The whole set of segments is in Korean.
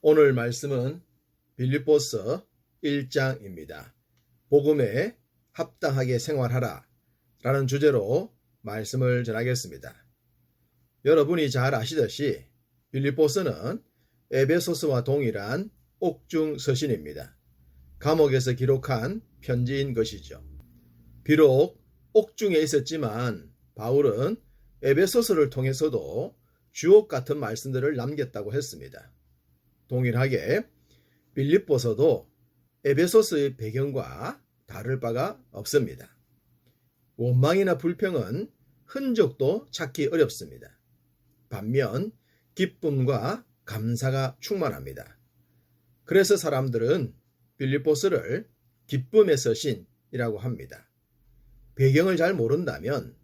오늘 말씀은 빌립보서 1장입니다. 복음에 합당하게 생활하라 라는 주제로 말씀을 전하겠습니다. 여러분이 잘 아시듯이 빌립보서는 에베소서와 동일한 옥중 서신입니다. 감옥에서 기록한 편지인 것이죠. 비록 옥중에 있었지만 바울은 에베소서를 통해서도 주옥 같은 말씀들을 남겼다고 했습니다. 동일하게 빌립보서도 에베소서의 배경과 다를 바가 없습니다. 원망이나 불평은 흔적도 찾기 어렵습니다. 반면 기쁨과 감사가 충만합니다. 그래서 사람들은 빌립보서를 기쁨의 서신이라고 합니다. 배경을 잘 모른다면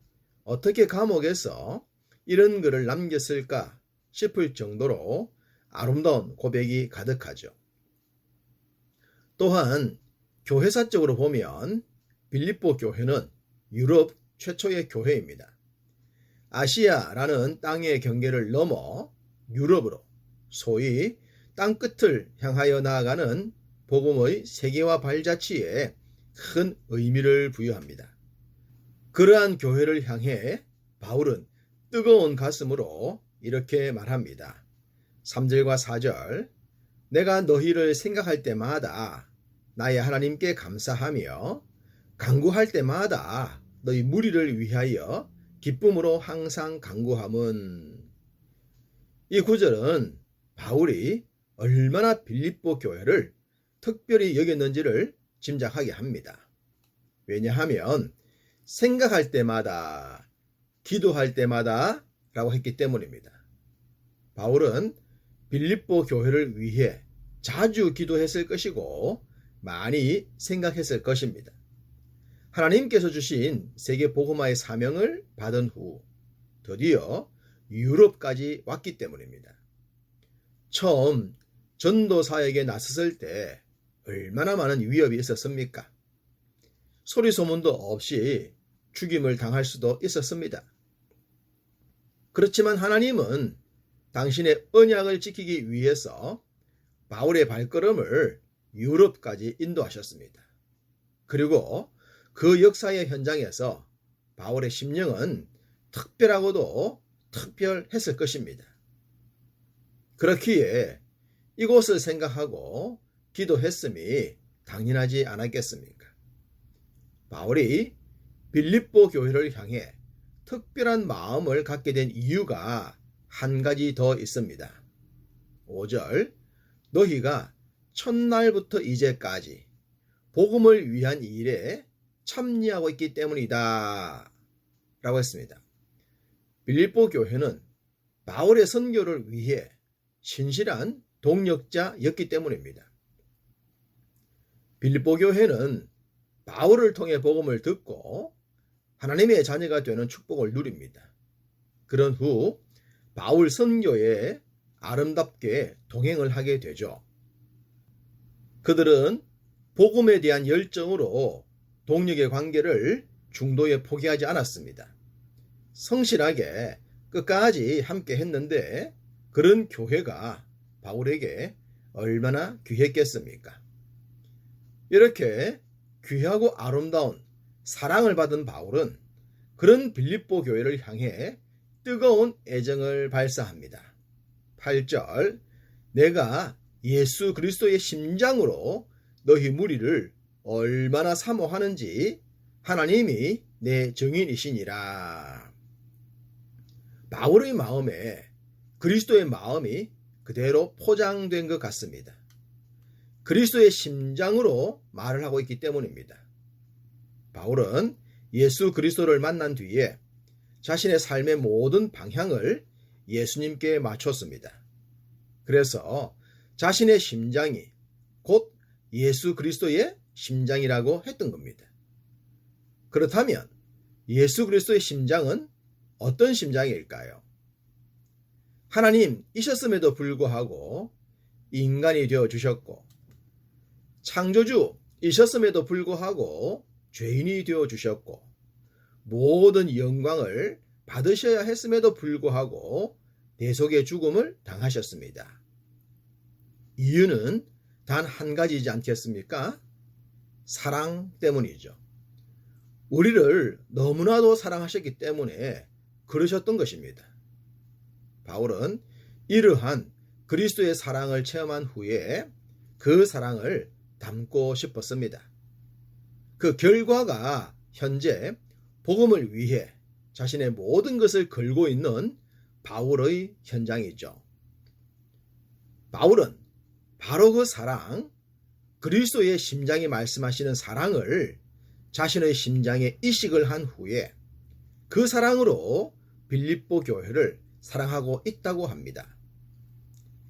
어떻게 감옥에서 이런 글을 남겼을까 싶을 정도로 아름다운 고백이 가득하죠. 또한 교회사적으로 보면 빌립보 교회는 유럽 최초의 교회입니다. 아시아라는 땅의 경계를 넘어 유럽으로 소위 땅끝을 향하여 나아가는 복음의 세계화 발자취에 큰 의미를 부여합니다. 그러한 교회를 향해 바울은 뜨거운 가슴으로 이렇게 말합니다. 3절과 4절 내가 너희를 생각할 때마다 나의 하나님께 감사하며 간구할 때마다 너희 무리를 위하여 기쁨으로 항상 간구함은. 이 구절은 바울이 얼마나 빌립보 교회를 특별히 여겼는지를 짐작하게 합니다. 왜냐하면 생각할 때마다, 기도할 때마다 라고 했기 때문입니다. 바울은 빌립보 교회를 위해 자주 기도했을 것이고 많이 생각했을 것입니다. 하나님께서 주신 세계 복음화의 사명을 받은 후 드디어 유럽까지 왔기 때문입니다. 처음 전도 사역에 나섰을 때 얼마나 많은 위협이 있었습니까? 소리 소문도 없이 죽임을 당할 수도 있었습니다. 그렇지만 하나님은 당신의 언약을 지키기 위해서 바울의 발걸음을 유럽까지 인도하셨습니다. 그리고 그 역사의 현장에서 바울의 심령은 특별하고도 특별했을 것입니다. 그렇기에 이곳을 생각하고 기도했음이 당연하지 않았겠습니까? 바울이 빌립보 교회를 향해 특별한 마음을 갖게 된 이유가 한 가지 더 있습니다. 5절 너희가 첫날부터 이제까지 복음을 위한 일에 참여하고 있기 때문이다 라고 했습니다. 빌립보 교회는 바울의 선교를 위해 신실한 동력자였기 때문입니다. 빌립보 교회는 바울을 통해 복음을 듣고 하나님의 자녀가 되는 축복을 누립니다. 그런 후 바울 선교에 아름답게 동행을 하게 되죠. 그들은 복음에 대한 열정으로 동력의 관계를 중도에 포기하지 않았습니다. 성실하게 끝까지 함께 했는데 그런 교회가 바울에게 얼마나 귀했겠습니까? 이렇게 귀하고 아름다운 사랑을 받은 바울은 그런 빌립보 교회를 향해 뜨거운 애정을 발사합니다. 8절 내가 예수 그리스도의 심장으로 너희 무리를 얼마나 사모하는지 하나님이 내 증인이시니라. 바울의 마음에 그리스도의 마음이 그대로 포장된 것 같습니다. 그리스도의 심장으로 말을 하고 있기 때문입니다. 바울은 예수 그리스도를 만난 뒤에 자신의 삶의 모든 방향을 예수님께 맞췄습니다. 그래서 자신의 심장이 곧 예수 그리스도의 심장이라고 했던 겁니다. 그렇다면 예수 그리스도의 심장은 어떤 심장일까요? 하나님이셨음에도 불구하고 인간이 되어주셨고 창조주이셨음에도 불구하고 죄인이 되어주셨고 모든 영광을 받으셔야 했음에도 불구하고 대속의 죽음을 당하셨습니다. 이유는 단 한 가지이지 않겠습니까? 사랑 때문이죠. 우리를 너무나도 사랑하셨기 때문에 그러셨던 것입니다. 바울은 이러한 그리스도의 사랑을 체험한 후에 그 사랑을 담고 싶었습니다. 그 결과가 현재 복음을 위해 자신의 모든 것을 걸고 있는 바울의 현장이죠. 바울은 바로 그 사랑, 그리스도의 심장이 말씀하시는 사랑을 자신의 심장에 이식을 한 후에 그 사랑으로 빌립보 교회를 사랑하고 있다고 합니다.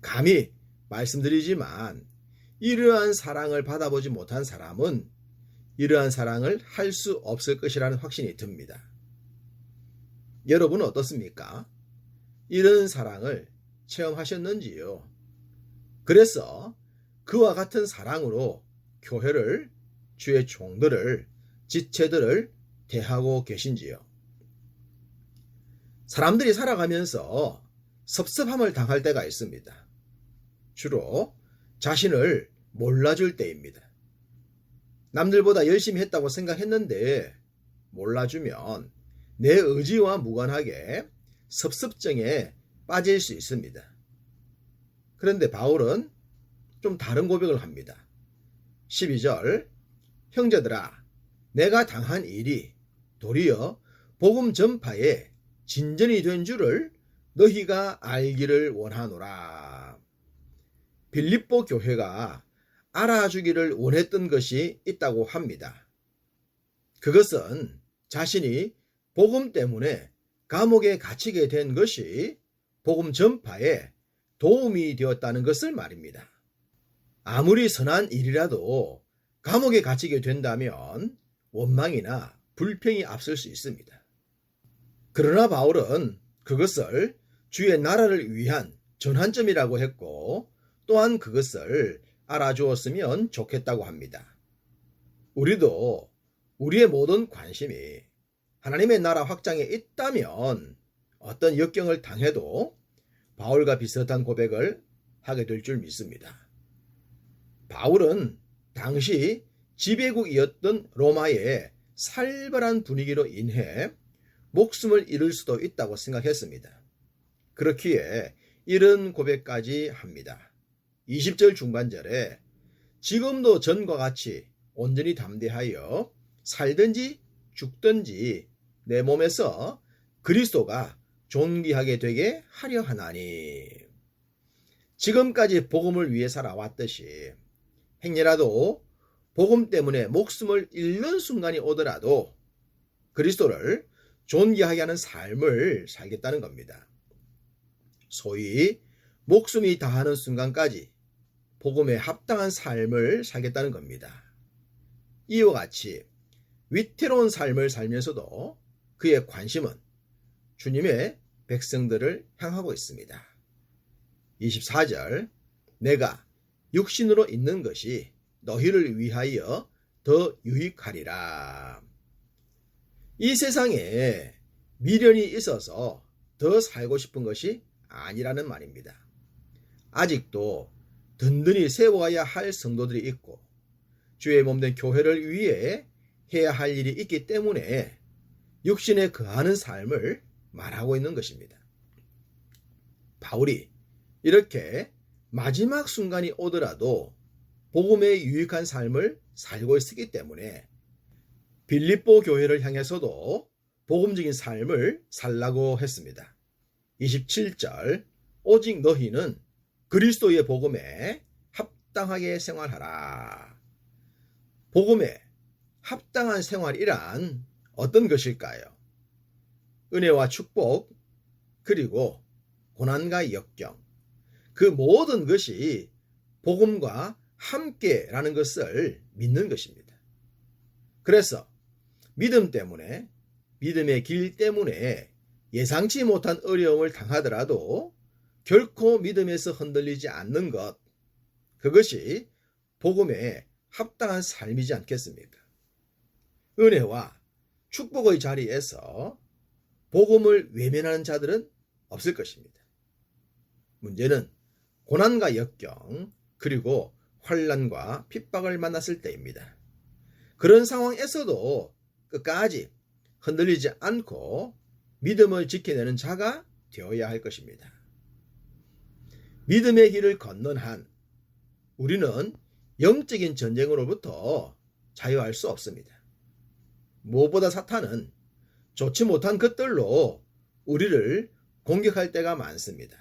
감히 말씀드리지만 이러한 사랑을 받아보지 못한 사람은 이러한 사랑을 할 수 없을 것이라는 확신이 듭니다. 여러분은 어떻습니까? 이런 사랑을 체험하셨는지요? 그래서 그와 같은 사랑으로 교회를, 주의 종들을, 지체들을 대하고 계신지요? 사람들이 살아가면서 섭섭함을 당할 때가 있습니다. 주로 자신을 몰라줄 때입니다. 남들보다 열심히 했다고 생각했는데 몰라주면 내 의지와 무관하게 섭섭증에 빠질 수 있습니다. 그런데 바울은 좀 다른 고백을 합니다. 12절, 형제들아, 내가 당한 일이 도리어 복음 전파에 진전이 된 줄을 너희가 알기를 원하노라. 빌립보 교회가 알아주기를 원했던 것이 있다고 합니다. 그것은 자신이 복음 때문에 감옥에 갇히게 된 것이 복음 전파에 도움이 되었다는 것을 말입니다. 아무리 선한 일이라도 감옥에 갇히게 된다면 원망이나 불평이 앞설 수 있습니다. 그러나 바울은 그것을 주의 나라를 위한 전환점이라고 했고 또한 그것을 알아주었으면 좋겠다고 합니다. 우리도 우리의 모든 관심이 하나님의 나라 확장에 있다면 어떤 역경을 당해도 바울과 비슷한 고백을 하게 될 줄 믿습니다. 바울은 당시 지배국이었던 로마의 살벌한 분위기로 인해 목숨을 잃을 수도 있다고 생각했습니다. 그렇기에 이런 고백까지 합니다. 20절 중반절에 지금도 전과 같이 온전히 담대하여 살든지 죽든지 내 몸에서 그리스도가 존귀하게 되게 하려 하나니. 지금까지 복음을 위해 살아왔듯이 행여라도 복음 때문에 목숨을 잃는 순간이 오더라도 그리스도를 존귀하게 하는 삶을 살겠다는 겁니다. 소위 목숨이 다하는 순간까지 복음에 합당한 삶을 살겠다는 겁니다. 이와 같이 위태로운 삶을 살면서도 그의 관심은 주님의 백성들을 향하고 있습니다. 24절, 내가 육신으로 있는 것이 너희를 위하여 더 유익하리라. 이 세상에 미련이 있어서 더 살고 싶은 것이 아니라는 말입니다. 아직도 든든히 세워야 할 성도들이 있고 주의 몸된 교회를 위해 해야 할 일이 있기 때문에 육신에 거하는 삶을 말하고 있는 것입니다. 바울이 이렇게 마지막 순간이 오더라도 복음에 유익한 삶을 살고 있었기 때문에 빌립보 교회를 향해서도 복음적인 삶을 살라고 했습니다. 27절, 오직 너희는 그리스도의 복음에 합당하게 생활하라. 복음에 합당한 생활이란 어떤 것일까요? 은혜와 축복, 그리고 고난과 역경, 그 모든 것이 복음과 함께라는 것을 믿는 것입니다. 그래서 믿음 때문에, 믿음의 길 때문에 예상치 못한 어려움을 당하더라도 결코 믿음에서 흔들리지 않는 것, 그것이 복음에 합당한 삶이지 않겠습니까? 은혜와 축복의 자리에서 복음을 외면하는 자들은 없을 것입니다. 문제는 고난과 역경, 그리고 환난과 핍박을 만났을 때입니다. 그런 상황에서도 끝까지 흔들리지 않고 믿음을 지켜내는 자가 되어야 할 것입니다. 믿음의 길을 걷는 한 우리는 영적인 전쟁으로부터 자유할 수 없습니다. 무엇보다 사탄은 좋지 못한 것들로 우리를 공격할 때가 많습니다.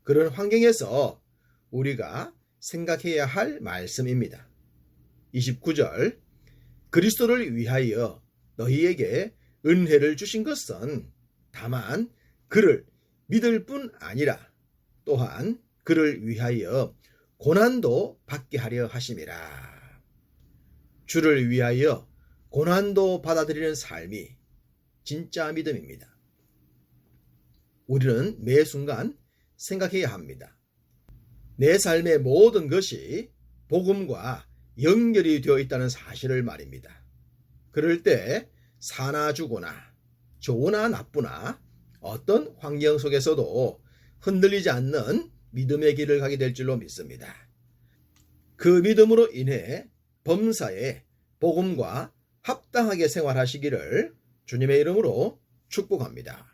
그런 환경에서 우리가 생각해야 할 말씀입니다. 29절 그리스도를 위하여 너희에게 은혜를 주신 것은 다만 그를 믿을 뿐 아니라 또한 그를 위하여 고난도 받게 하려 하심이라. 주를 위하여 고난도 받아들이는 삶이 진짜 믿음입니다. 우리는 매 순간 생각해야 합니다. 내 삶의 모든 것이 복음과 연결이 되어 있다는 사실을 말입니다. 그럴 때 사나 죽으나 좋으나 나쁘나 어떤 환경 속에서도 흔들리지 않는 믿음의 길을 가게 될 줄로 믿습니다. 그 믿음으로 인해 범사에 복음과 합당하게 생활하시기를 주님의 이름으로 축복합니다.